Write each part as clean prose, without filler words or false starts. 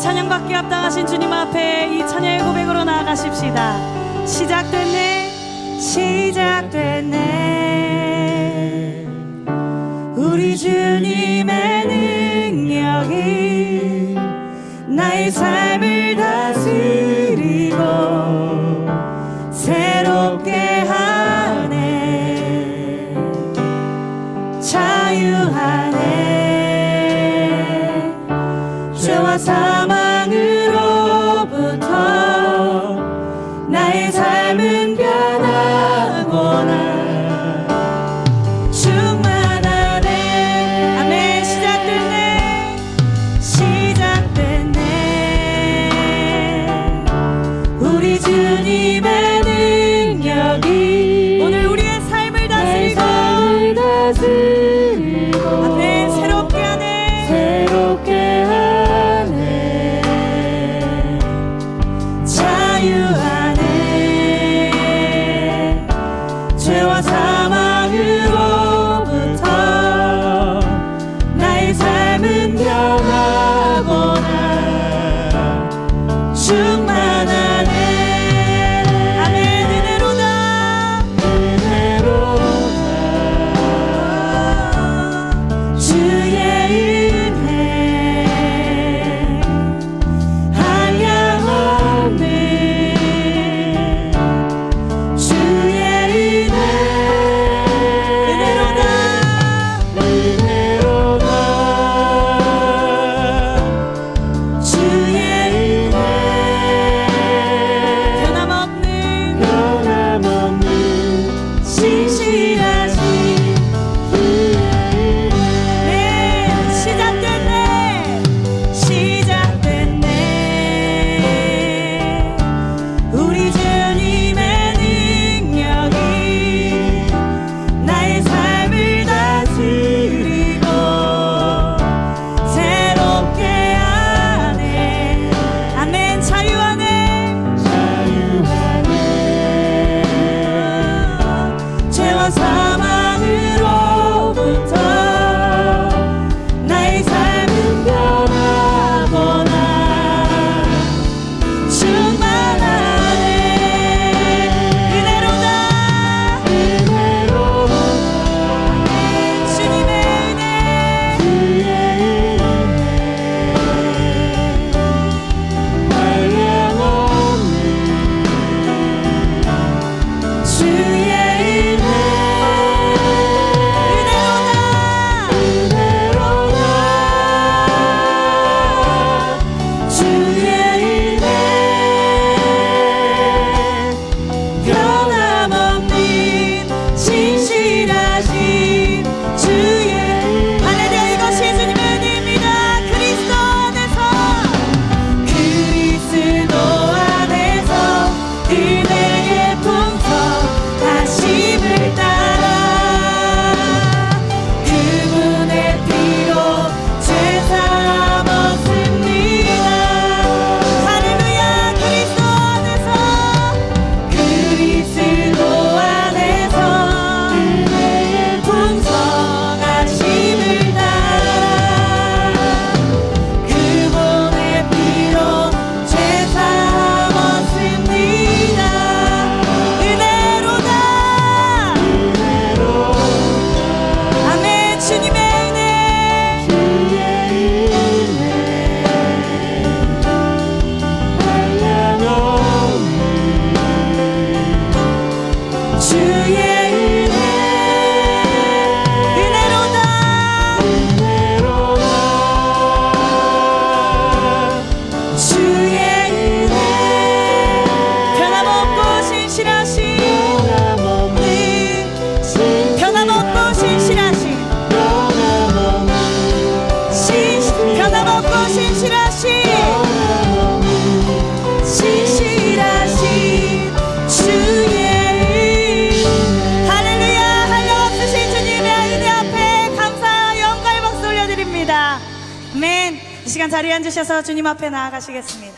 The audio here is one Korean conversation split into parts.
찬양받기 합당하신 주님 앞에 이 찬양의 고백으로 나아가십시다. 시작됐네, 시작됐네. 우리 주님의 능력이 나의 삶을 다스리고 새롭게 하네. 자유하네. 죄와 사망으로부터 나의 삶은 변하구나. 충만하네. 아멘. 시작됐네, 시작됐네. 우리 주님의 능력이 오늘 우리의 삶을 다스리고 아멘. 새롭게 하네, 새롭게 하네. 자유하네. 죄와 사망으로부터 나의 삶은 변하구나. 충만하네. 아멘. 은혜로다, 은혜로다. 주의 은혜 한량없네. 주의 은혜 은혜로다, 은혜로다. 주의 은혜 변함없는 신실하신 주의 은혜. 시작됐네, 시작됐네. 우리 주님의 능력이 나의 삶을 다스리고 새롭게 하네. 아멘. 자유하네, 자유하네. 죄와 사망으로부터 나의 삶은 변하구나. 충만하네. 은혜로다, 은혜로다. 주님의 은혜, 주의 은혜 한량없는 주의 은혜 은혜로다, 은혜로다. 주의 은혜 변함없는 신실하신 주의. 할렐루야. 이것이 주님의 은혜입니다. 그리스도 안에서, 그리스도 안에서 은혜의 풍성 하심을 따라 그분의 피로 죄 삼았습니다. 할렐루야. 그리스도 안에서, 그리스도 안에서 은혜의 풍성 하심을 따라 그분의 피로 죄 삼았습니다. 은혜로다, 은혜로다. 아멘. 주님의 은혜, 주의 은혜 한량없는 주의 은혜 은혜로다, 은혜로다. 주의 은혜 변함없고 신실하신, 변함없고 신실하신, 변함없고 신실하신, 신실하신 주의 은혜. 할렐루야. 한량없으신 주님의 은혜 앞에 감사와 영광의 박수 올려드립니다. 아멘. 이 시간 자리에 앉으셔서 주님 앞에 나아가시겠습니다.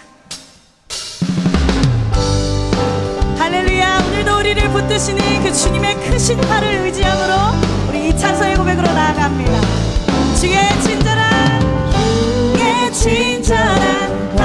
할렐루야. 오늘도 우리를 붙드시는 그 주님의 크신 팔을 의지함으로 우리 이 찬송의 고백으로 나아갑니다. 주의 친절한, 주의 친절한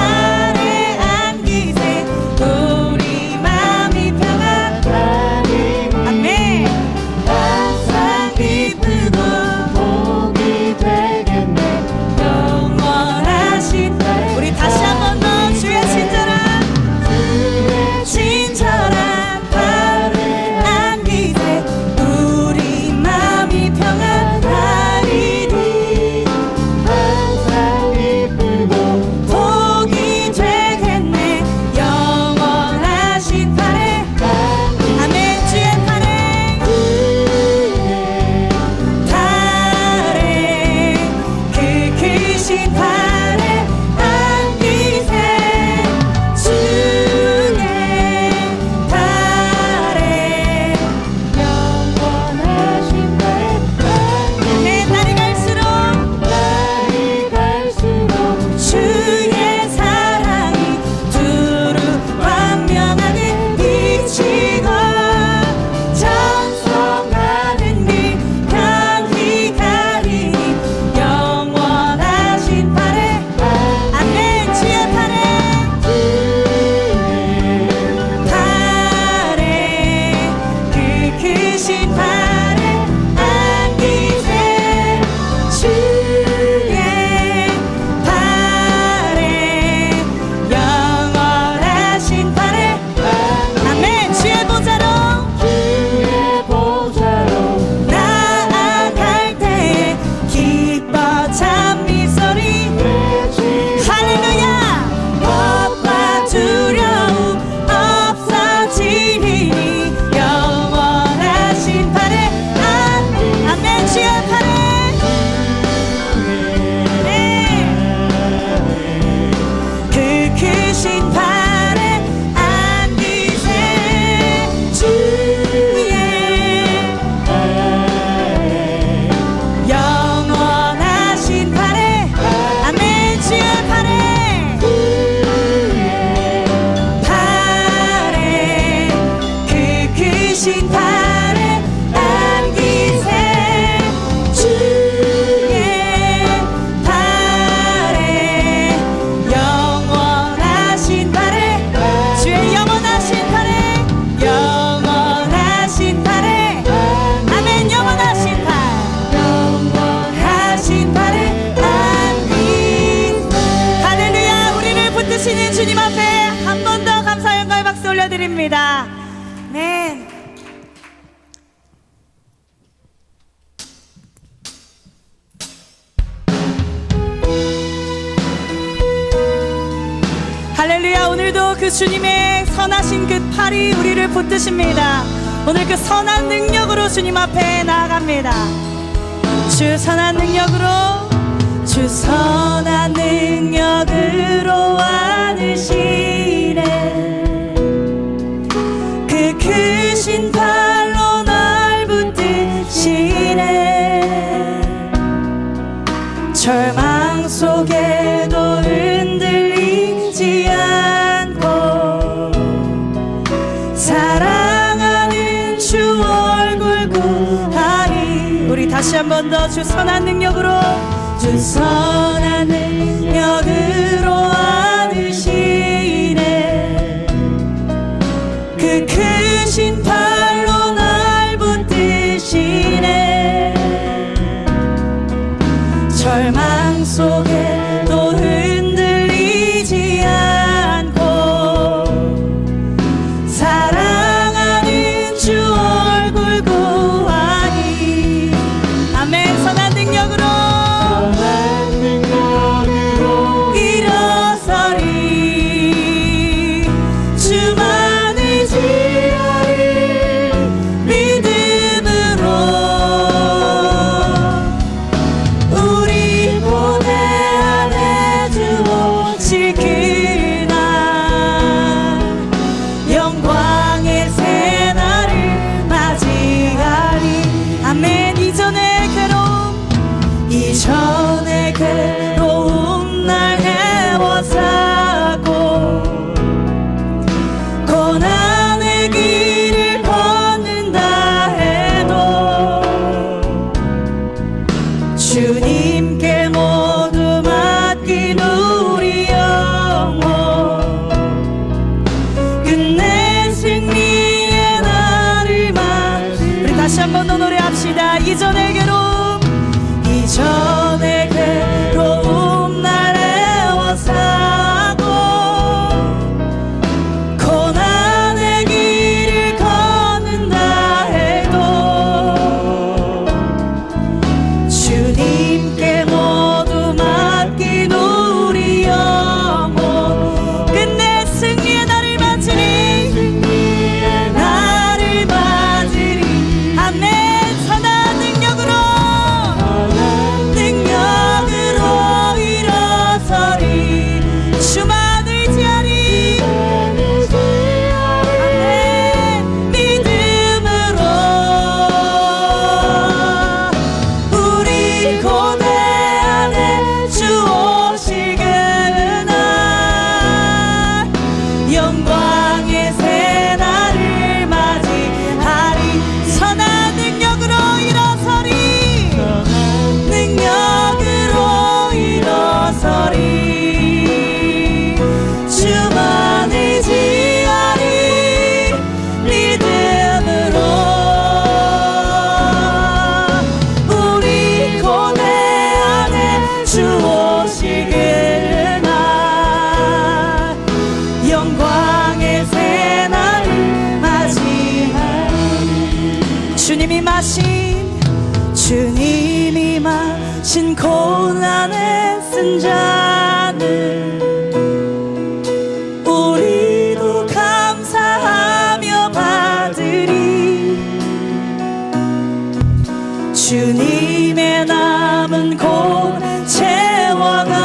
드립니다. 아멘. 할렐루야. 오늘도 그 주님의 선하신 그 팔이 우리를 붙드십니다. 오늘 그 선한 능력으로 주님 앞에 나아갑니다. 주 선한 능력으로, 주 선한 능력으로 안으시네. 그 크신 팔로 날 붙드시네. 절망 속에도 흔들리지 않고 사랑하는 주 얼굴 구하리. 우리 다시 한 번 더 주 선한 능력으로, 주 선한 능력으로 안으시네. 그 크신 팔로 날 붙드시네. 절망 속에도 흔들리지 않고 사랑하는 주 얼굴 구하니. 아멘. 선한 능력으로 일어서리. 주만 의지하리. 믿음으로 우리 고대 안에 주 오실 그날 영광의 새날을 맞이하리. 아멘. 이전의 괴로움 날 헤워싸고 고난의 길을 걷는다 해도 주님께 모두 맡긴 우리 영혼 끝내 승리의 날을 맞이. 우리 다시 한 번 더 노래합시다. 이전의 괴로움 날 애워싸고 고난의 길을 걷는다 해도 주님께 모두 맡긴 우리 영혼 끝내 승리의 날을 맞으리. 날을 맞으리. 아멘. 선한 능력으로 일어서리. 주만 의지하리. 아멘. 믿음으로 우리 고대 안에 주 오실 그날 영광의 새날을 맞이하리. 선한 능력으로 일어서리. 능력으로 일어서리. 주만 의지하리. 믿음으로 우리 고대 안에 주 오실 그날 영광의 새날을 맞이하리. 주님이 마신 고난의 쓴 잔을 우리도 감사하며 받으리. 주님의 남은 고난 채워가며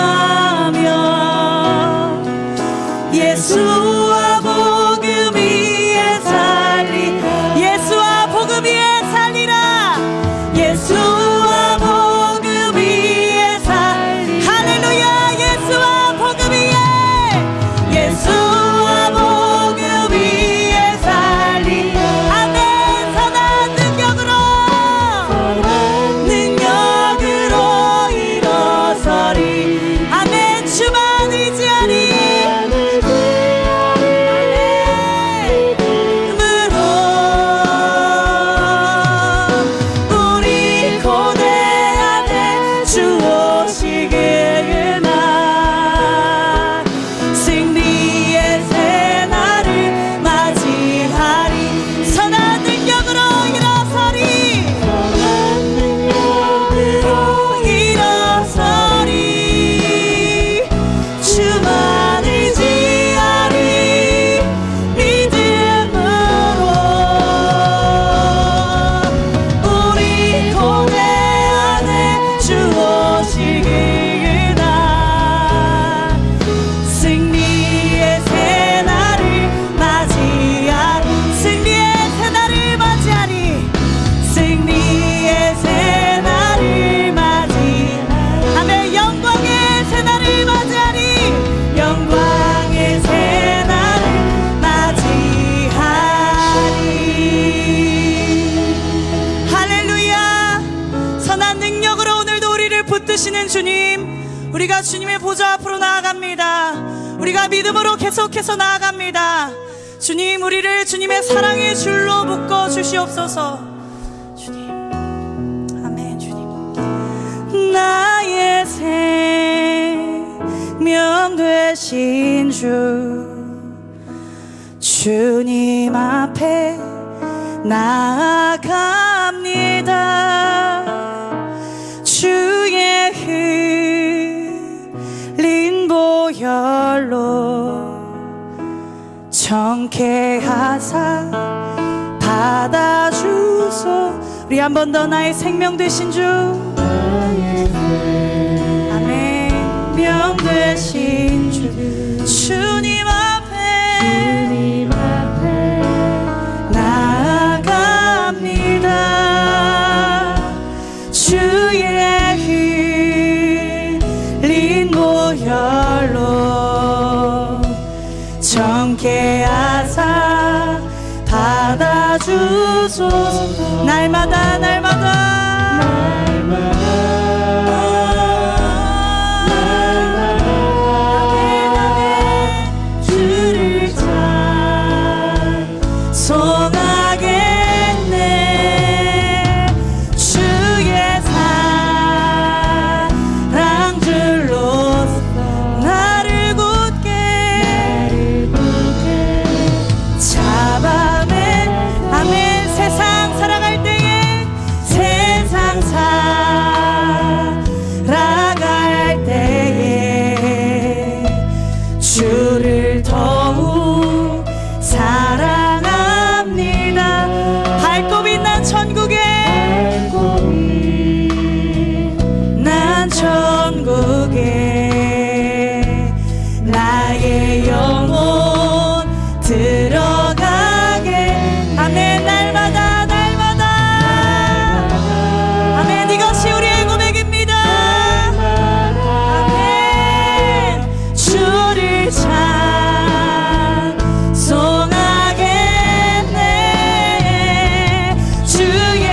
예수와 복음 위에 살리. 예수와 복음 위에 살리라. 예수와 복음 위에 살리. 할렐루야. 예수와 복음 위에, 예수와 복음 위에 살리. 아멘. 선한 능력으로 우리가 주님의 보좌 앞으로 나아갑니다. 우리가 믿음으로 계속해서 나아갑니다. 주님, 우리를 주님의 사랑의 줄로 묶어 주시옵소서. 주님, 아멘. 주님, 나의 생명 되신 주님 앞에 나아갑니다. 주의 흘린 보혈로 정케하사 받아주소. 우리 한 번 더 나의 생명 되신 주, 아멘. 명 되신 주, 주님 앞에 나아갑니다. 주의 흘린 보혈로 정케하사 받아주소서. 날마다 주를 찬송하겠네. 주의 사랑 줄로 나를 굳게 잡아내. 아멘. 세상 살아갈 때에, 세상 살아갈 때에 주를 더욱 사랑합니다. 밝고 빛난 천국에, 난 천국에 나의 영혼 들어가게. 아멘. 날마다 아멘. 이것이 우리의 고백입니다. 아멘. 주를 찬송하겠네. 주의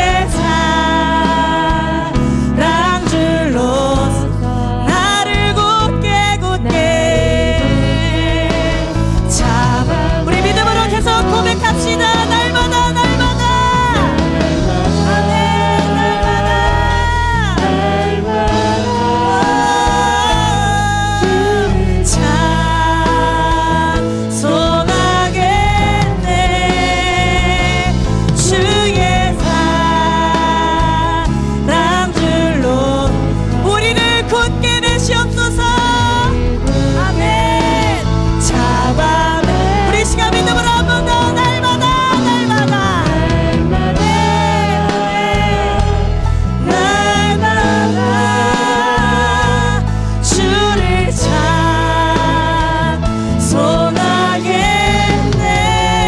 사랑 줄로 나를 굳게 잡아. 우리 믿음으로 계속 고백합시다. 날마다 아멘. 찬송하겠네. 주의 사랑 줄로 우리를 굳게 매시옵소서. 아멘. 잡아내. 우리 시간 믿음으로 한 번 더. 날마다 주를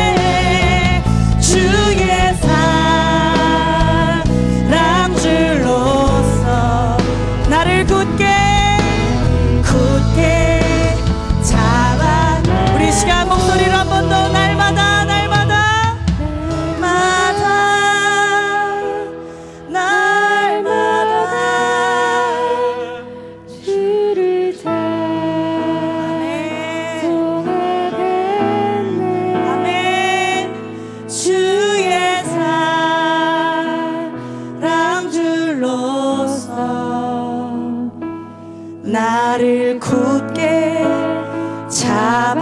찬송하겠네. 주의 사랑 줄로서 나를 굳게 잡아. 우리 시간 목소리로 한 번 더. 날마다 주를 아멘. 주의 사랑 줄로서 나를 굳게 잡아매소서.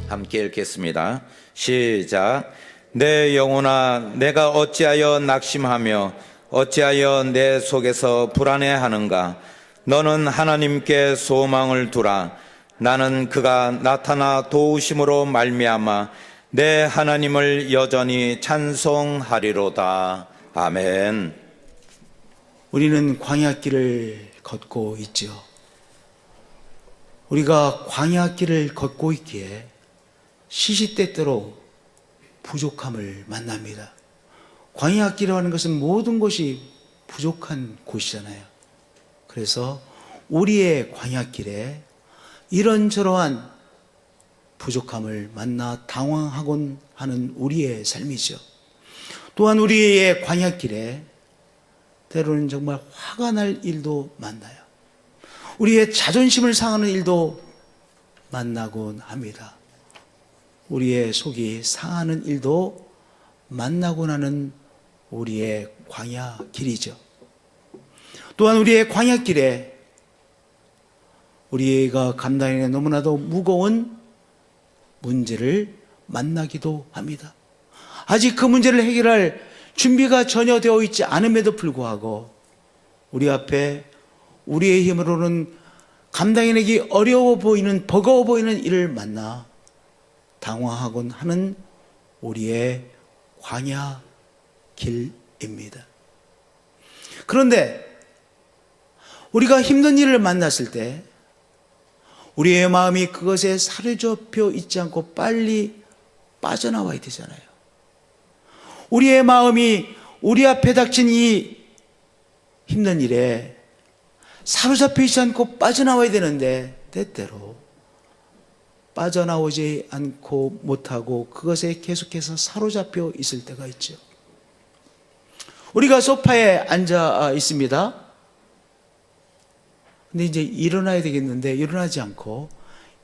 함께 읽겠습니다. 시작. 내 영혼아, 내가 어찌하여 낙심하며 어찌하여 내 속에서 불안해하는가. 너는 하나님께 소망을 두라. 나는 그가 나타나 도우심으로 말미암아 내 하나님을 여전히 찬송하리로다. 아멘. 우리는 광야길을 걷고 있지요. 우리가 광야길을 걷고 있기에 시시때때로 부족함을 만납니다. 광야길이라는 것은 모든 것이 부족한 곳이잖아요. 그래서 우리의 광야길에 이런저러한 부족함을 만나 당황하곤 하는 우리의 삶이죠. 또한 우리의 광야길에 때로는 정말 화가 날 일도 만나요. 우리의 자존심을 상하는 일도 만나곤 합니다. 우리의 속이 상하는 일도 만나곤 하는 우리의 광야 길이죠. 또한 우리의 광야 길에 우리가 감당하기에 너무나도 무거운 문제를 만나기도 합니다. 아직 그 문제를 해결할 준비가 전혀 되어 있지 않음에도 불구하고 우리 앞에 우리의 힘으로는 감당해내기 어려워 보이는, 버거워 보이는 일을 만나 당황하곤 하는 우리의 광야 길입니다. 그런데 우리가 힘든 일을 만났을 때 우리의 마음이 그것에 사로잡혀 있지 않고 빨리 빠져나와야 되잖아요. 우리의 마음이 우리 앞에 닥친 이 힘든 일에 사로잡혀 있지 않고 빠져나와야 되는데 때때로 빠져나오지 않고 못하고 그것에 계속해서 사로잡혀 있을 때가 있죠. 우리가 소파에 앉아 있습니다. 근데 이제 일어나야 되겠는데 일어나지 않고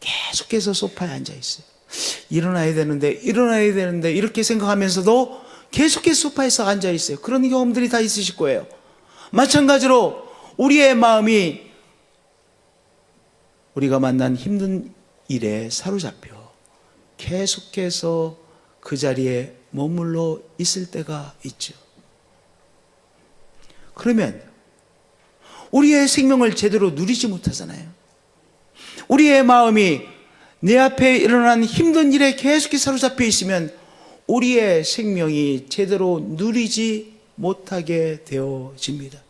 계속해서 소파에 앉아 있어요. 일어나야 되는데 이렇게 생각하면서도 계속해서 소파에서 앉아 있어요. 그런 경험들이 다 있으실 거예요. 마찬가지로 우리의 마음이 우리가 만난 힘든 일에 사로잡혀 계속해서 그 자리에 머물러 있을 때가 있죠. 그러면 우리의 생명을 제대로 누리지 못하잖아요. 우리의 마음이 내 앞에 일어난 힘든 일에 계속해서 사로잡혀 있으면 우리의 생명이 제대로 누리지 못하게 되어집니다.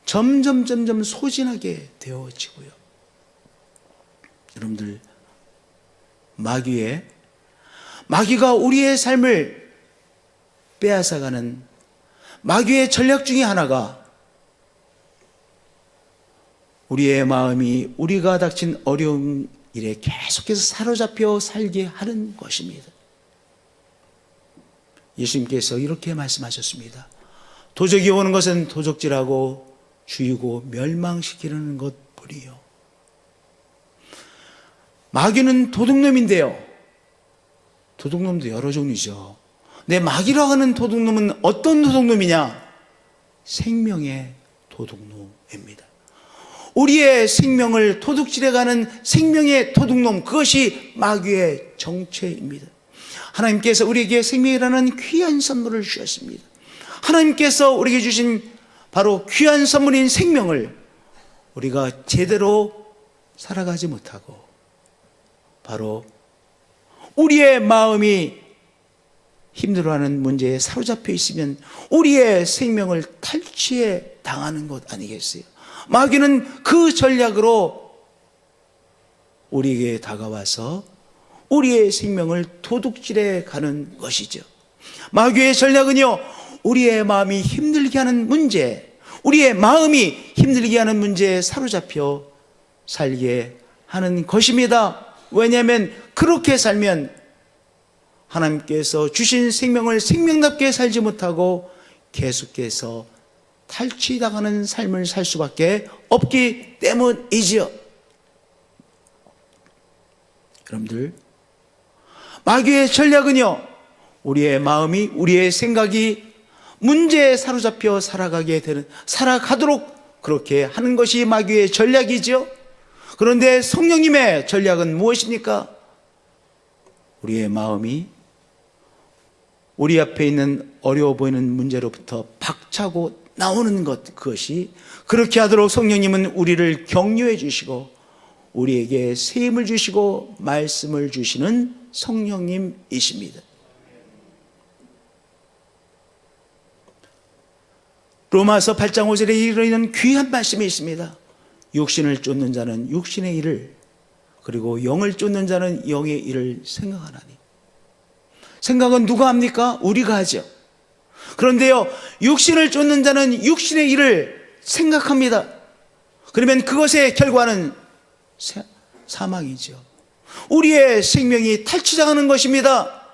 점점 소진하게 되어지고요. 여러분들, 마귀가 우리의 삶을 빼앗아가는 마귀의 전략 중에 하나가 우리의 마음이 우리가 닥친 어려운 일에 계속해서 사로잡혀 살게 하는 것입니다. 예수님께서 이렇게 말씀하셨습니다. 도적이 오는 것은 도적질하고 죽이고 멸망시키는 것뿐이요. 마귀는 도둑놈인데요. 도둑놈도 여러 종류죠. 근데 마귀라고 하는 도둑놈은 어떤 도둑놈이냐? 생명의 도둑놈입니다. 우리의 생명을 도둑질해가는 생명의 도둑놈, 그것이 마귀의 정체입니다. 하나님께서 우리에게 생명이라는 귀한 선물을 주셨습니다. 하나님께서 우리에게 주신 바로 귀한 선물인 생명을 우리가 제대로 살아가지 못하고 바로 우리의 마음이 힘들어하는 문제에 사로잡혀 있으면 우리의 생명을 탈취해 당하는 것 아니겠어요? 마귀는 그 전략으로 우리에게 다가와서 우리의 생명을 도둑질해 가는 것이죠. 마귀의 전략은요, 우리의 마음이 힘들게 하는 문제, 우리의 마음이 힘들게 하는 문제에 사로잡혀 살게 하는 것입니다. 왜냐하면 그렇게 살면 하나님께서 주신 생명을 생명답게 살지 못하고 계속해서 탈취당하는 삶을 살 수밖에 없기 때문이지요. 여러분들, 마귀의 전략은요, 우리의 마음이, 우리의 생각이 문제에 사로잡혀 살아가도록 그렇게 하는 것이 마귀의 전략이죠. 그런데 성령님의 전략은 무엇입니까? 우리의 마음이 우리 앞에 있는 어려워 보이는 문제로부터 박차고 나오는 것, 그것이 그렇게 하도록 성령님은 우리를 격려해 주시고 우리에게 세임을 주시고 말씀을 주시는 성령님이십니다. 로마서 8장 5절에 이르는 귀한 말씀이 있습니다. 육신을 쫓는 자는 육신의 일을, 그리고 영을 쫓는 자는 영의 일을 생각하나니. 생각은 누가 합니까? 우리가 하죠. 그런데요, 육신을 쫓는 자는 육신의 일을 생각합니다. 그러면 그것의 결과는 사망이죠. 우리의 생명이 탈취당하는 것입니다.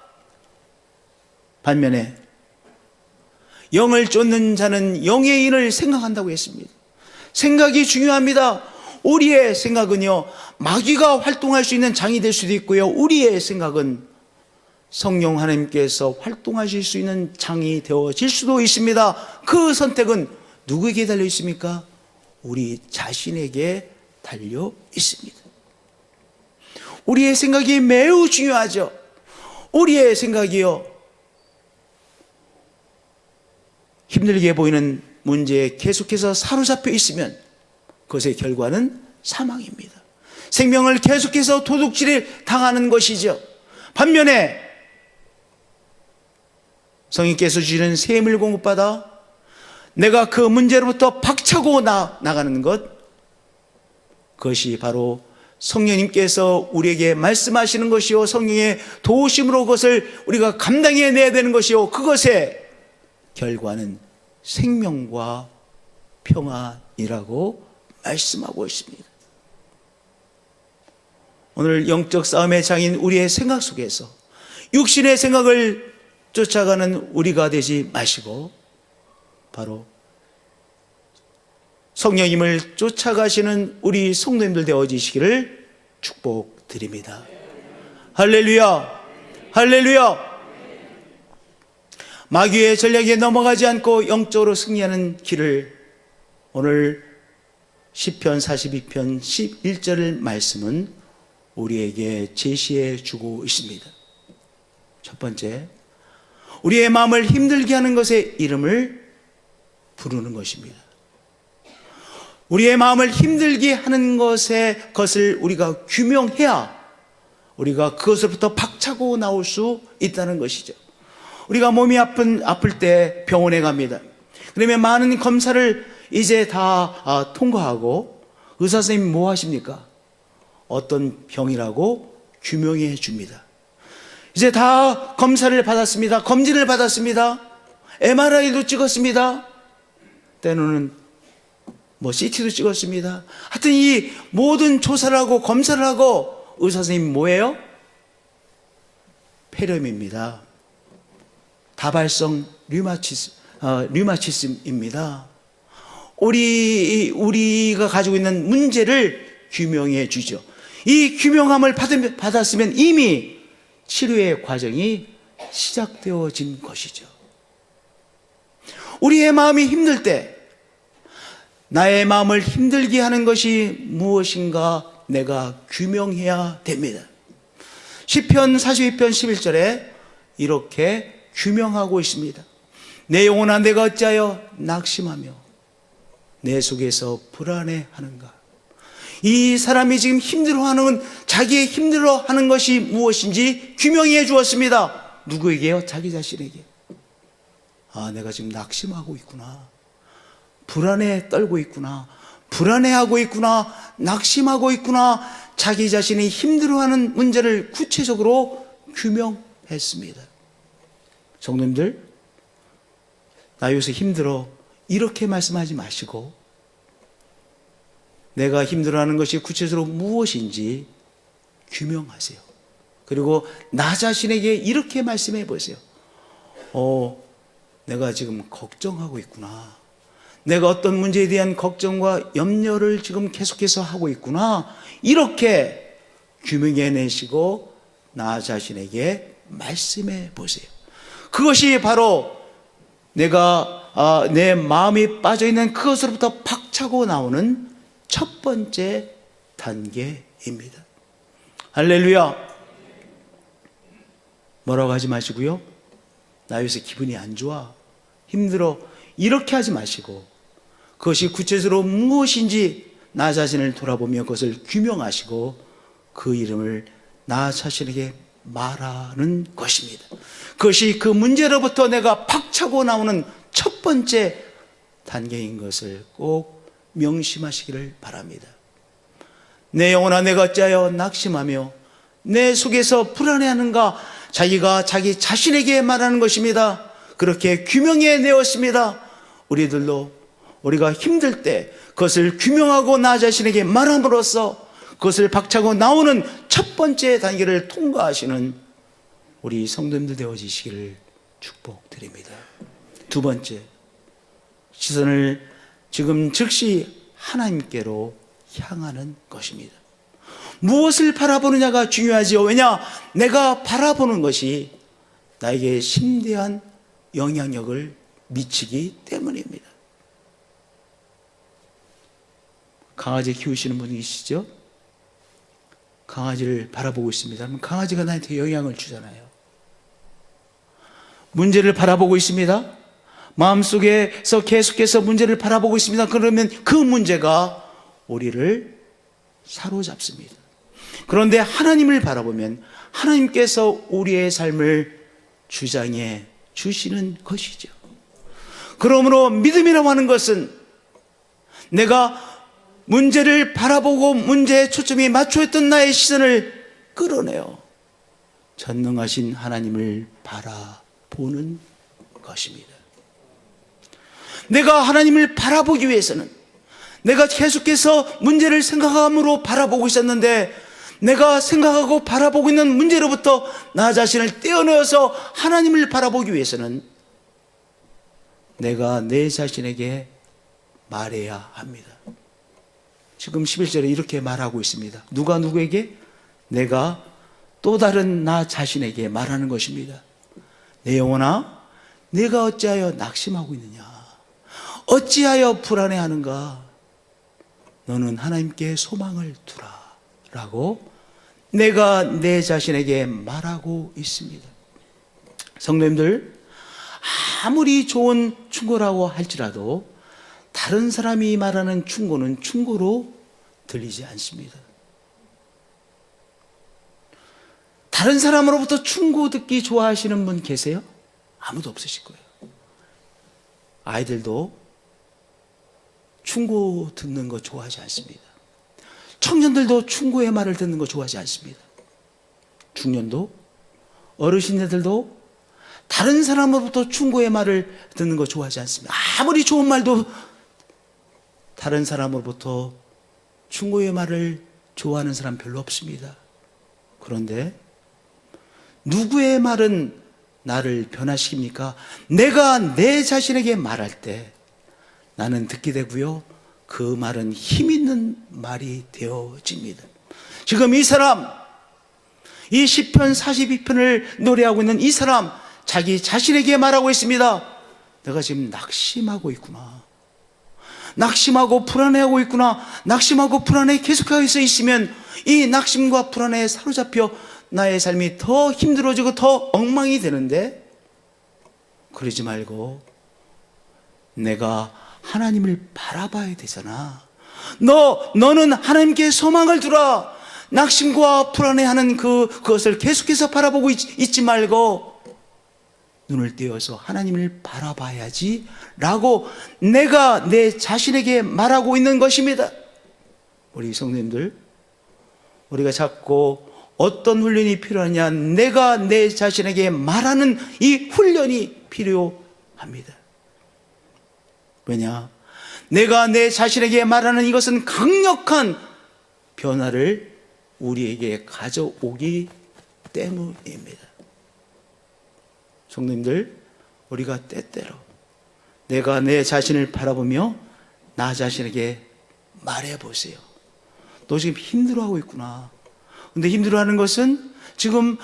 반면에 영을 쫓는 자는 영의 일을 생각한다고 했습니다. 생각이 중요합니다. 우리의 생각은요, 마귀가 활동할 수 있는 장이 될 수도 있고요, 우리의 생각은 성령 하나님께서 활동하실 수 있는 장이 되어질 수도 있습니다. 그 선택은 누구에게 달려 있습니까? 우리 자신에게 달려 있습니다. 우리의 생각이 매우 중요하죠. 우리의 생각이요, 힘들게 보이는 문제에 계속해서 사로잡혀 있으면 그것의 결과는 사망입니다. 생명을 계속해서 도둑질을 당하는 것이죠. 반면에 성령께서 주시는 셈을 공급받아 내가 그 문제로부터 박차고 나가는 것, 그것이 바로 성령님께서 우리에게 말씀하시는 것이요, 성령의 도우심으로 그것을 우리가 감당해내야 되는 것이요, 그것의 결과는 생명과 평안이라고 말씀하고 있습니다. 오늘 영적 싸움의 장인 우리의 생각 속에서 육신의 생각을 쫓아가는 우리가 되지 마시고 바로 성령님을 쫓아가시는 우리 성도님들 되어지시기를 축복드립니다. 할렐루야, 할렐루야. 마귀의 전략에 넘어가지 않고 영적으로 승리하는 길을 오늘 시편 42편 11절 말씀은 우리에게 제시해 주고 있습니다. 첫 번째, 우리의 마음을 힘들게 하는 것의 이름을 부르는 것입니다. 우리의 마음을 힘들게 하는 것을 우리가 규명해야 우리가 그것으로부터 박차고 나올 수 있다는 것이죠. 우리가 몸이 아플 때 병원에 갑니다. 그러면 많은 검사를 이제 다 통과하고 의사 선생님이 뭐 하십니까? 어떤 병이라고 규명해 줍니다. 이제 다 검사를 받았습니다. 검진을 받았습니다. MRI도 찍었습니다. 때로는 CT도 찍었습니다. 하여튼 이 모든 조사를 하고 검사를 하고 의사 선생님이 뭐예요? 폐렴입니다. 다발성 류마티즘입니다. 우리가 가지고 있는 문제를 규명해 주죠. 이 규명함을 받았으면 이미 치료의 과정이 시작되어진 것이죠. 우리의 마음이 힘들 때 나의 마음을 힘들게 하는 것이 무엇인가 내가 규명해야 됩니다. 시편 42편 11절에 이렇게 규명하고 있습니다. 내 영혼아 내가 어찌하여 낙심하며 내 속에서 불안해하는가. 이 사람이 지금 힘들어하는 자기의 힘들어하는 것이 무엇인지 규명해 주었습니다. 누구에게요? 자기 자신에게. 내가 지금 낙심하고 있구나, 불안에 떨고 있구나, 불안해하고 있구나, 낙심하고 있구나. 자기 자신이 힘들어하는 문제를 구체적으로 규명했습니다. 성도님들, 나 요새 힘들어 이렇게 말씀하지 마시고 내가 힘들어하는 것이 구체적으로 무엇인지 규명하세요. 그리고 나 자신에게 이렇게 말씀해 보세요. 내가 지금 걱정하고 있구나. 내가 어떤 문제에 대한 걱정과 염려를 지금 계속해서 하고 있구나. 이렇게 규명해내시고 나 자신에게 말씀해 보세요. 그것이 바로 내가 내 마음이 빠져있는 그것으로부터 박차고 나오는 첫 번째 단계입니다. 할렐루야. 뭐라고 하지 마시고요, 나 요새 기분이 안 좋아, 힘들어, 이렇게 하지 마시고 그것이 구체적으로 무엇인지 나 자신을 돌아보며 그것을 규명하시고 그 이름을 나 자신에게 말하는 것입니다. 그것이 그 문제로부터 내가 박차고 나오는 첫 번째 단계인 것을 꼭 명심하시기를 바랍니다. 내 영혼아 내가 어찌하여 낙심하며 내 속에서 불안해하는가. 자기가 자기 자신에게 말하는 것입니다. 그렇게 규명해 내었습니다. 우리들도 우리가 힘들 때 그것을 규명하고 나 자신에게 말함으로써 그것을 박차고 나오는 첫 번째 단계를 통과하시는 우리 성도님들 되어지시기를 축복드립니다. 두 번째, 시선을 지금 즉시 하나님께로 향하는 것입니다. 무엇을 바라보느냐가 중요하지요. 왜냐? 내가 바라보는 것이 나에게 심대한 영향력을 미치기 때문입니다. 강아지 키우시는 분이 계시죠? 강아지를 바라보고 있습니다. 그러면 강아지가 나한테 영향을 주잖아요. 문제를 바라보고 있습니다. 마음속에서 계속해서 문제를 바라보고 있습니다. 그러면 그 문제가 우리를 사로잡습니다. 그런데 하나님을 바라보면 하나님께서 우리의 삶을 주장해 주시는 것이죠. 그러므로 믿음이라고 하는 것은 내가 문제를 바라보고 문제에 초점이 맞춰있던 나의 시선을 끌어내어 전능하신 하나님을 바라보는 것입니다. 내가 하나님을 바라보기 위해서는 내가 계속해서 문제를 생각함으로 바라보고 있었는데 내가 생각하고 바라보고 있는 문제로부터 나 자신을 떼어내어서 하나님을 바라보기 위해서는 내가 내 자신에게 말해야 합니다. 지금 11절에 이렇게 말하고 있습니다. 누가 누구에게? 내가 또 다른 나 자신에게 말하는 것입니다. 내 영혼아, 내가 어찌하여 낙심하고 있느냐? 어찌하여 불안해하는가? 너는 하나님께 소망을 두라 라고 내가 내 자신에게 말하고 있습니다. 성도님들, 아무리 좋은 충고라고 할지라도 다른 사람이 말하는 충고는 충고로 들리지 않습니다. 다른 사람으로부터 충고 듣기 좋아하시는 분 계세요? 아무도 없으실 거예요. 아이들도 충고 듣는 거 좋아하지 않습니다. 청년들도 충고의 말을 듣는 거 좋아하지 않습니다. 중년도, 어르신들도 다른 사람으로부터 충고의 말을 듣는 거 좋아하지 않습니다. 아무리 좋은 말도 다른 사람으로부터 충고의 말을 좋아하는 사람 별로 없습니다. 그런데 누구의 말은 나를 변화시킵니까? 내가 내 자신에게 말할 때 나는 듣게 되고요, 그 말은 힘 있는 말이 되어집니다. 지금 이 사람, 이 시편 42편을 노래하고 있는 이 사람, 자기 자신에게 말하고 있습니다. 내가 지금 낙심하고 있구나. 낙심하고 불안해하고 있구나. 낙심하고 불안해 계속해서 있으면 이 낙심과 불안에 사로잡혀 나의 삶이 더 힘들어지고 더 엉망이 되는데, 그러지 말고 내가 하나님을 바라봐야 되잖아. 너는 하나님께 소망을 두라. 낙심과 불안해하는 그것을 계속해서 바라보고 있지 말고 눈을 띄어서 하나님을 바라봐야지 라고 내가 내 자신에게 말하고 있는 것입니다. 우리 성도님들, 우리가 자꾸 어떤 훈련이 필요하냐? 내가 내 자신에게 말하는 이 훈련이 필요합니다. 왜냐? 내가 내 자신에게 말하는 이것은 강력한 변화를 우리에게 가져오기 때문입니다. 성도님들, 우리가 때때로 내가 내 자신을 바라보며 나 자신에게 말해보세요. 너 지금 힘들어하고 있구나. 근데 힘들어하는 것은 지금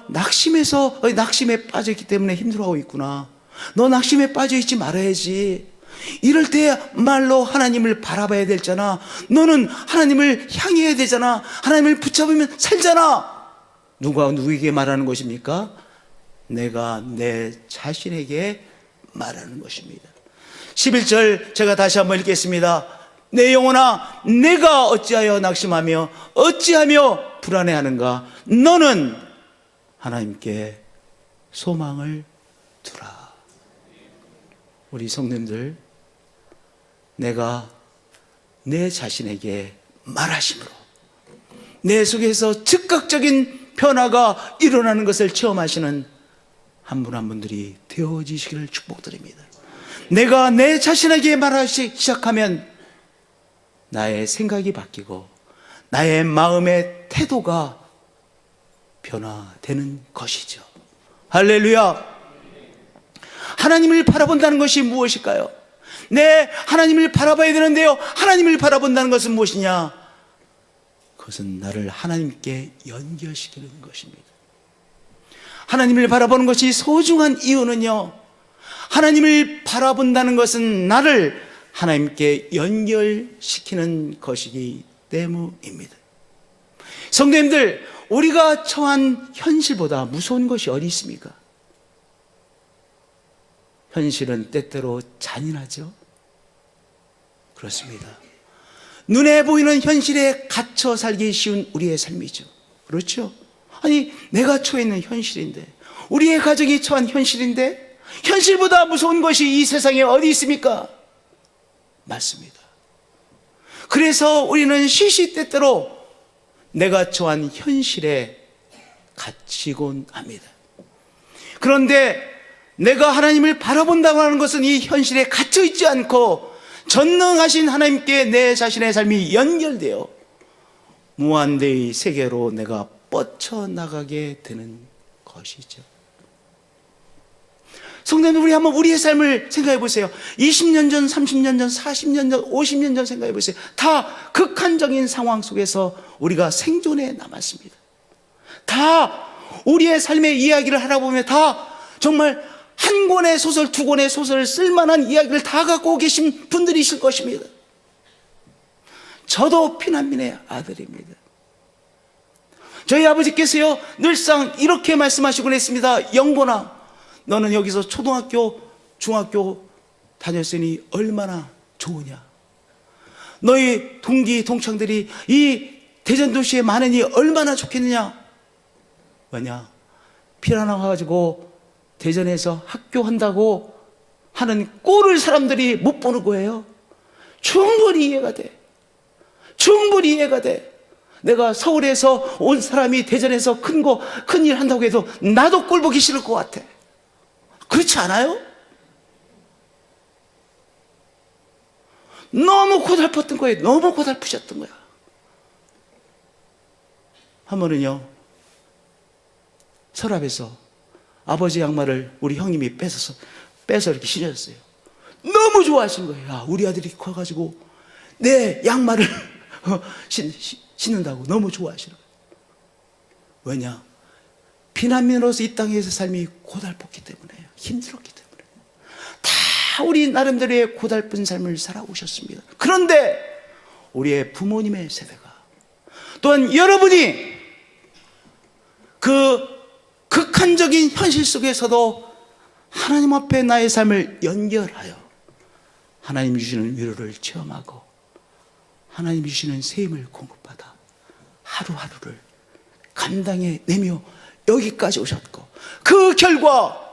낙심에 빠져있기 때문에 힘들어하고 있구나. 너 낙심에 빠져있지 말아야지. 이럴 때말로 하나님을 바라봐야 되잖아. 너는 하나님을 향해야 되잖아. 하나님을 붙잡으면 살잖아. 누가 누구에게 말하는 것입니까? 내가 내 자신에게 말하는 것입니다. 11절 제가 다시 한번 읽겠습니다. 내 영혼아, 내가 어찌하여 낙심하며 어찌하며 불안해하는가? 너는 하나님께 소망을 두라. 우리 성도님들, 내가 내 자신에게 말하심으로 내 속에서 즉각적인 변화가 일어나는 것을 체험하시는 한 분 한 분들이 되어지시기를 축복드립니다. 내가 내 자신에게 말하기 시작하면 나의 생각이 바뀌고 나의 마음의 태도가 변화되는 것이죠. 할렐루야. 하나님을 바라본다는 것이 무엇일까요? 네, 하나님을 바라봐야 되는데요. 하나님을 바라본다는 것은 무엇이냐? 그것은 나를 하나님께 연결시키는 것입니다. 하나님을 바라보는 것이 소중한 이유는요, 하나님을 바라본다는 것은 나를 하나님께 연결시키는 것이기 때문입니다. 성도님들, 우리가 처한 현실보다 무서운 것이 어디 있습니까? 현실은 때때로 잔인하죠. 그렇습니다. 눈에 보이는 현실에 갇혀 살기 쉬운 우리의 삶이죠. 그렇죠? 아니, 내가 처해 있는 현실인데, 우리의 가정이 처한 현실인데, 현실보다 무서운 것이 이 세상에 어디 있습니까? 맞습니다. 그래서 우리는 시시때때로 내가 처한 현실에 갇히곤 합니다. 그런데 내가 하나님을 바라본다고 하는 것은 이 현실에 갇혀 있지 않고 전능하신 하나님께 내 자신의 삶이 연결되어 무한대의 세계로 내가 뻗쳐나가게 되는 것이죠. 성도님, 우리 한번 우리의 삶을 생각해 보세요. 20년 전, 30년 전, 40년 전, 50년 전 생각해 보세요. 다 극한적인 상황 속에서 우리가 생존해 남았습니다. 다 우리의 삶의 이야기를 하다 보면 다 정말 한 권의 소설, 두 권의 소설을 쓸만한 이야기를 다 갖고 계신 분들이실 것입니다. 저도 피난민의 아들입니다. 저희 아버지께서요, 늘상 이렇게 말씀하시곤 했습니다. 영곤아, 너는 여기서 초등학교, 중학교 다녔으니 얼마나 좋으냐. 너희 동기, 동창들이 이 대전도시에 많으니 얼마나 좋겠느냐. 왜냐, 피난와 가지고 대전에서 학교한다고 하는 꼴을 사람들이 못 보는 거예요. 충분히 이해가 돼. 충분히 이해가 돼. 내가 서울에서 온 사람이 대전에서 큰일 한다고 해도 나도 꼴 보기 싫을 것 같아. 그렇지 않아요? 너무 고달팠던 거예요. 너무 고달프셨던 거야. 한 번은요, 서랍에서 아버지 양말을 우리 형님이 빼서 이렇게 신으셨어요. 너무 좋아하시는 거예요. 야, 우리 아들이 커가지고 내 양말을 신는다고 너무 좋아하시는 거예요. 왜냐? 피난민으로서 이 땅에서 삶이 고달팠기 때문에요. 힘들었기 때문에. 다 우리 나름대로의 고달픈 삶을 살아오셨습니다. 그런데 우리의 부모님의 세대가, 또한 여러분이 그 극한적인 현실 속에서도 하나님 앞에 나의 삶을 연결하여 하나님 주시는 위로를 체험하고 하나님 주시는 새 힘을 공급받아 하루하루를 감당해내며 여기까지 오셨고, 그 결과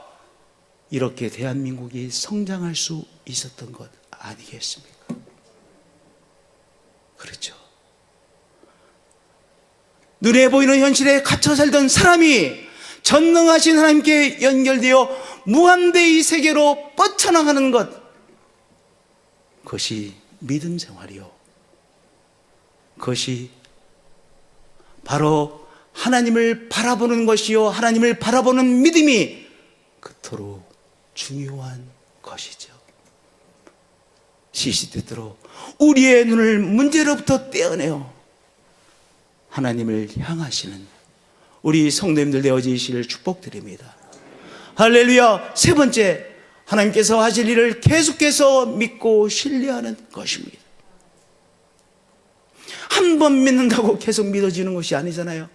이렇게 대한민국이 성장할 수 있었던 것 아니겠습니까? 그렇죠. 눈에 보이는 현실에 갇혀 살던 사람이 전능하신 하나님께 연결되어 무한대의 세계로 뻗쳐나가는 것, 그것이 믿음 생활이요, 그것이 바로 하나님을 바라보는 것이요, 하나님을 바라보는 믿음이 그토록 중요한 것이죠. 시시때때로 우리의 눈을 문제로부터 떼어내어 하나님을 향하시는 우리 성도님들 되어지시기를 축복드립니다. 할렐루야. 세 번째, 하나님께서 하실 일을 계속해서 믿고 신뢰하는 것입니다. 한 번 믿는다고 계속 믿어지는 것이 아니잖아요.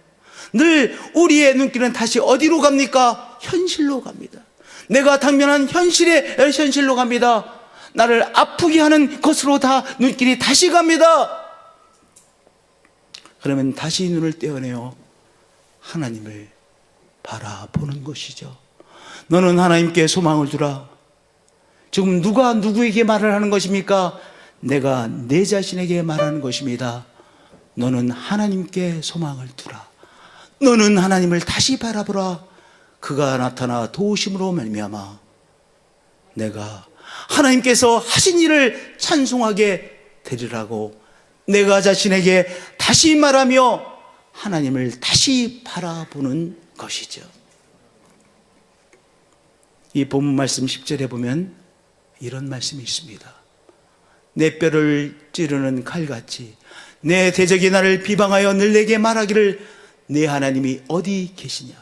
늘 우리의 눈길은 다시 어디로 갑니까? 현실로 갑니다. 내가 당면한 현실로 갑니다. 나를 아프게 하는 것으로 다 눈길이 다시 갑니다. 그러면 다시 눈을 떼어내어 하나님을 바라보는 것이죠. 너는 하나님께 소망을 두라. 지금 누가 누구에게 말을 하는 것입니까? 내가 내 자신에게 말하는 것입니다. 너는 하나님께 소망을 두라. 너는 하나님을 다시 바라보라. 그가 나타나 도우심으로 말미암아 내가 하나님께서 하신 일을 찬송하게 되리라고 내가 자신에게 다시 말하며 하나님을 다시 바라보는 것이죠. 이 본문 말씀 10절에 보면 이런 말씀이 있습니다. 내 뼈를 찌르는 칼같이 내 대적이 나를 비방하여 늘 내게 말하기를 내 하나님이 어디 계시냐.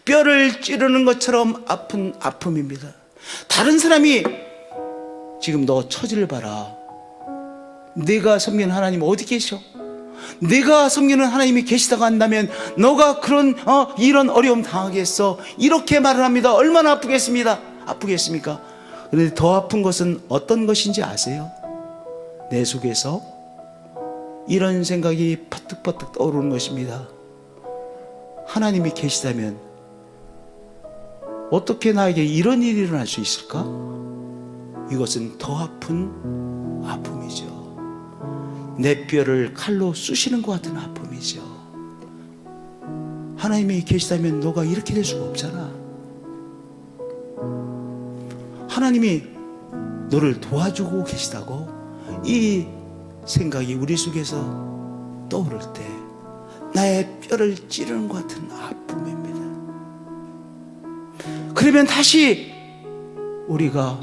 뼈를 찌르는 것처럼 아픈 아픔입니다. 다른 사람이 지금 너 처지를 봐라. 내가 섬기는 하나님 어디 계셔? 내가 섬기는 하나님이 계시다고 한다면 너가 이런 어려움 당하겠어. 이렇게 말을 합니다. 얼마나 아프겠습니까? 그런데 더 아픈 것은 어떤 것인지 아세요? 내 속에서 이런 생각이 퍼뜩퍼뜩 떠오르는 것입니다. 하나님이 계시다면 어떻게 나에게 이런 일이 일어날 수 있을까? 이것은 더 아픈 아픔이죠. 내 뼈를 칼로 쑤시는 것 같은 아픔이죠. 하나님이 계시다면 너가 이렇게 될 수가 없잖아. 하나님이 너를 도와주고 계시다고 이 생각이 우리 속에서 떠오를 때 나의 뼈를 찌르는 것 같은 아픔입니다. 그러면 다시 우리가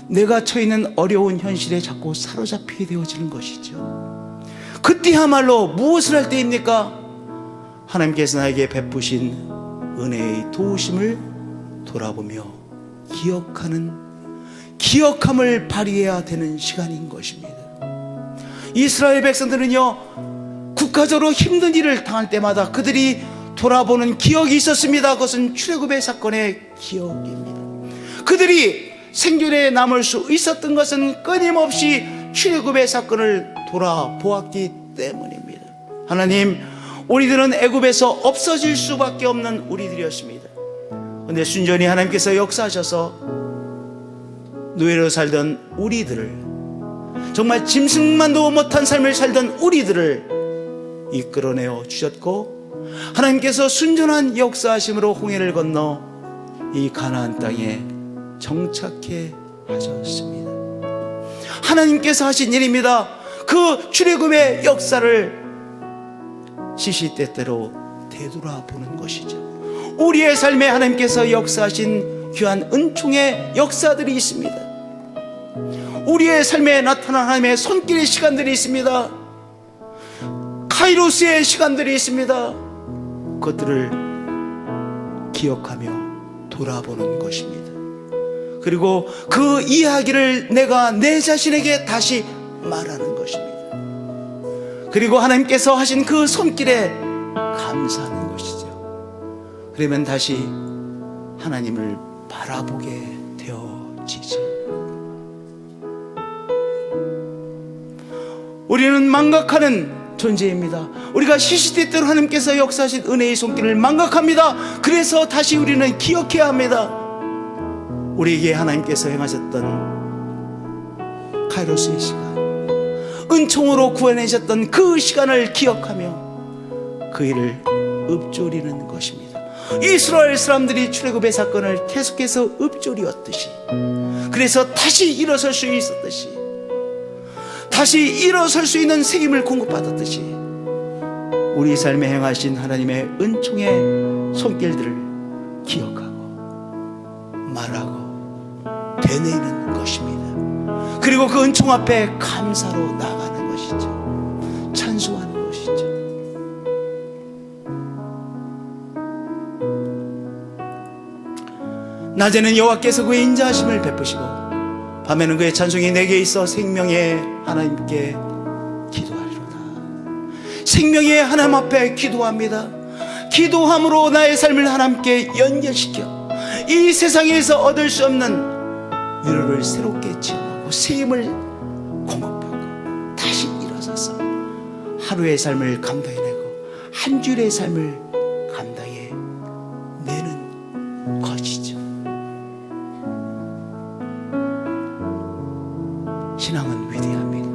내가 처해 있는 어려운 현실에 자꾸 사로잡히게 되어지는 것이죠. 그때야말로 무엇을 할 때입니까? 하나님께서 나에게 베푸신 은혜의 도우심을 돌아보며 기억함을 발휘해야 되는 시간인 것입니다. 이스라엘 백성들은요, 국가적으로 힘든 일을 당할 때마다 그들이 돌아보는 기억이 있었습니다. 그것은 출애굽의 사건의 기억입니다. 그들이 생존에 남을 수 있었던 것은 끊임없이 출애굽의 사건을 돌아보았기 때문입니다. 하나님, 우리들은 애굽에서 없어질 수밖에 없는 우리들이었습니다. 그런데 순전히 하나님께서 역사하셔서 노예로 살던 우리들을, 정말 짐승만도 못한 삶을 살던 우리들을 이끌어내어 주셨고, 하나님께서 순전한 역사하심으로 홍해를 건너 이 가나안 땅에 정착해 하셨습니다. 하나님께서 하신 일입니다. 그 출애굽의 역사를 시시때때로 되돌아보는 것이죠. 우리의 삶에 하나님께서 역사하신 귀한 은총의 역사들이 있습니다. 우리의 삶에 나타난 하나님의 손길의 시간들이 있습니다. 카이로스의 시간들이 있습니다. 그것들을 기억하며 돌아보는 것입니다. 그리고 그 이야기를 내가 내 자신에게 다시 말하는 것입니다. 그리고 하나님께서 하신 그 손길에 감사하는 것이죠. 그러면 다시 하나님을 바라보게 되어지죠. 우리는 망각하는 존재입니다. 우리가 시시때때로 하나님께서 역사하신 은혜의 손길을 망각합니다. 그래서 다시 우리는 기억해야 합니다. 우리에게 하나님께서 행하셨던 카이로스의 시간, 은총으로 구원하셨던 그 시간을 기억하며 그 일을 읊조리는 것입니다. 이스라엘 사람들이 출애굽의 사건을 계속해서 읊조리었듯이, 그래서 다시 일어설 수 있었듯이, 다시 일어설 수 있는 새 힘을 공급받았듯이, 우리 삶에 행하신 하나님의 은총의 손길들을 기억하고 말하고 되뇌는 것입니다. 그리고 그 은총 앞에 감사로 나가는 것이죠. 찬송하는 것이죠. 낮에는 여호와께서 그의 인자하심을 베푸시고 밤에는 그의 찬송이 내게 있어 생명의 하나님께 기도하리로다. 생명의 하나님 앞에 기도합니다. 기도함으로 나의 삶을 하나님께 연결시켜 이 세상에서 얻을 수 없는 위로를 새롭게 체험하고 새 힘을 공급하고 다시 일어서서 하루의 삶을 감당해내고 한 주일의 삶을 감당해내는 것이죠. 신앙은 위대합니다.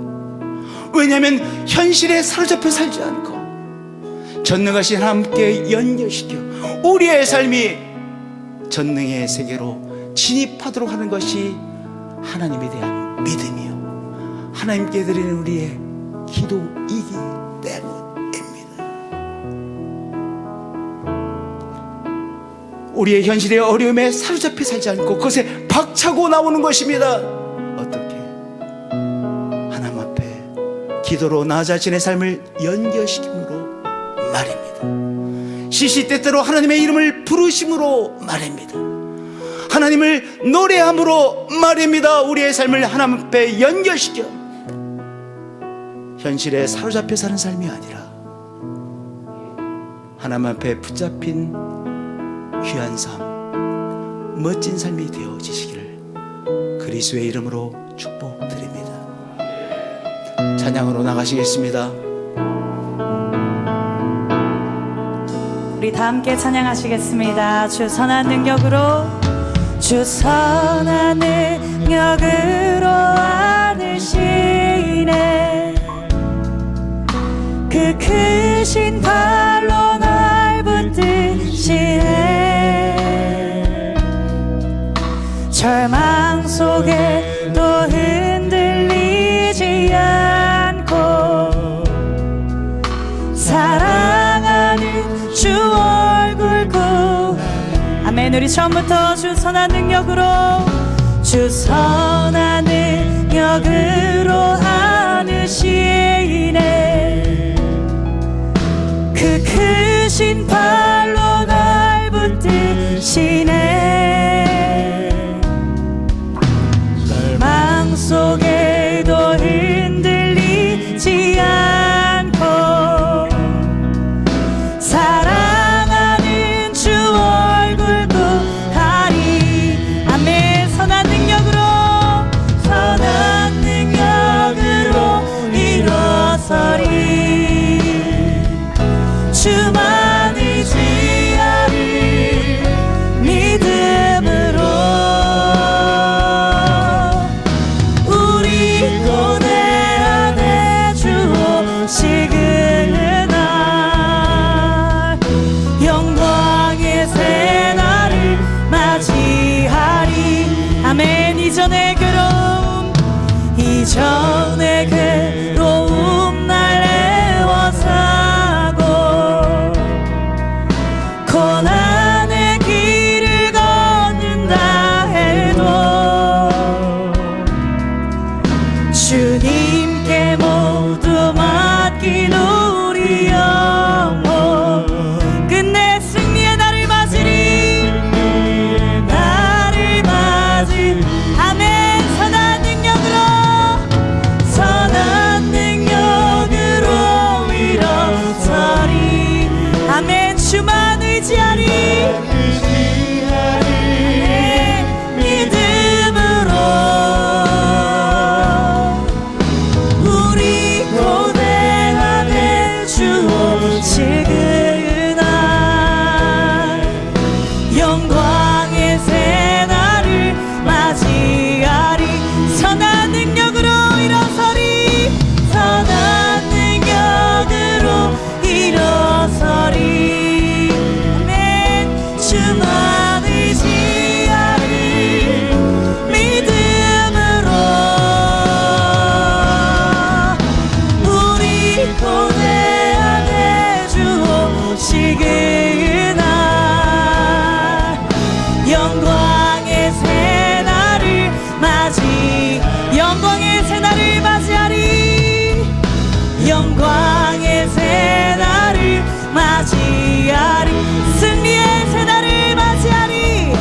왜냐하면 현실에 사로잡혀 살지 않고 전능하신 하나님께 연결시켜 우리의 삶이 전능의 세계로 진입하도록 하는 것이 하나님에 대한 믿음이요, 하나님께 드리는 우리의 기도이기 때문입니다. 우리의 현실의 어려움에 사로잡혀 살지 않고 그것에 박차고 나오는 것입니다. 어떻게? 하나님 앞에 기도로 나 자신의 삶을 연결시킴으로 말입니다. 시시때때로 하나님의 이름을 부르심으로 말입니다. 하나님을 노래함으로 말입니다. 우리의 삶을 하나님 앞에 연결시켜 현실에 사로잡혀 사는 삶이 아니라 하나님 앞에 붙잡힌 귀한 삶, 멋진 삶이 되어지시기를 그리스도의 이름으로 축복드립니다. 찬양으로 나가시겠습니다. 우리 다 함께 찬양하시겠습니다. 주 선한 능력으로, 주 선한 능력으로 안으시네. 그 크신 발로 날 붙드시네. 절망 속에도 흔들리지 않고 사랑하는 주 얼굴 구. 아멘. 우리 처음부터 주 선한 능력으로, 주 선한 능력으로 안으시네. 그 크신 발로 날 붙드시네. 절망 속에도 흔들리지 않고 사랑하는 주 얼굴 구하리. 아멘. 선한 능력으로, 선한 능력으로 일어서리. 주만 의지하리. 믿음으로 우리 고대 안에 주 오시는 날 영광의 새날을 맞이하리. 아멘. 이전의 괴로움, 이전의 괴로움 날 애워싸고 고난의 길을 걷는다 해도 주님께 모두 맡긴 우리 영혼 끝내 승리의 날을 맞으리. 나를 맞으리. 아멘. 선한 능력으로, 선한 능력으로 일어서리. 아멘. 주만 의지하리. 믿음으로 우리 고대 안에 주 오시는 날 영광의 새날을 맞이하리. 선한 능력으로 일어서리. 선한 능력으로 일어서리. 아멘. 주만 의지하리. 믿음으로 우리 고대 안에 주 오시는 날 영광의 새날을 맞이. 영광의 새날을 맞이하리. 영광의 새날을 맞이하리. 승리의 새날을 맞이하리.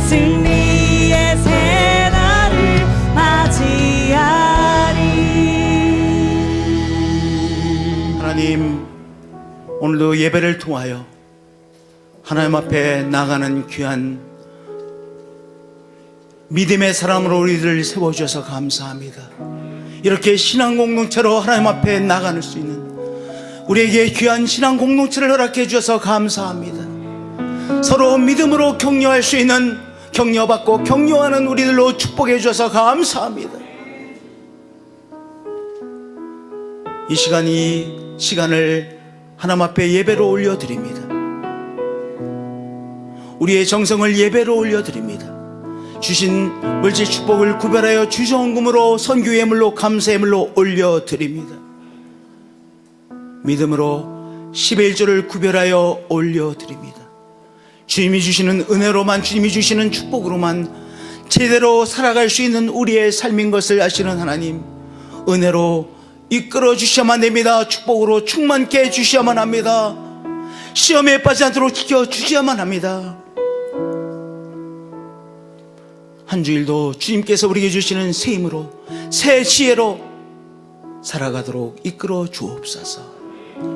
승리의 새날을 맞이하리. 하나님, 오늘도 예배를 통하여 하나님 앞에 나가는 귀한 믿음의 사람으로 우리를 세워주셔서 감사합니다. 이렇게 신앙 공동체로 하나님 앞에 나가는 수 있는 우리에게 귀한 신앙 공동체를 허락해 주셔서 감사합니다. 서로 믿음으로 격려할 수 있는, 격려받고 격려하는 우리들로 축복해 주셔서 감사합니다. 이 시간을 하나님 앞에 예배로 올려드립니다. 우리의 정성을 예배로 올려드립니다. 주신 물질 축복을 구별하여 주정금으로 선교 예물로 감사 예물로 올려드립니다. 믿음으로 11조를 구별하여 올려드립니다. 주님이 주시는 은혜로만, 주님이 주시는 축복으로만 제대로 살아갈 수 있는 우리의 삶인 것을 아시는 하나님, 은혜로 이끌어 주셔야만 됩니다. 축복으로 충만케 해주셔야만 합니다. 시험에 빠지지 않도록 지켜주셔야만 합니다. 한 주일도 주님께서 우리에게 주시는 새 힘으로, 새 지혜로 살아가도록 이끌어 주옵소서.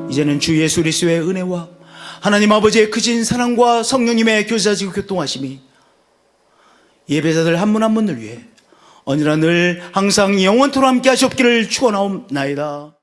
이제는 주 예수 그리스도의 은혜와 하나님 아버지의 크신 사랑과 성령님의 교사지고 교통하심이 예배자들 한 분 한 분을 위해 언제나 늘 항상 영원토록 함께 하시옵기를 축원하옵나이다.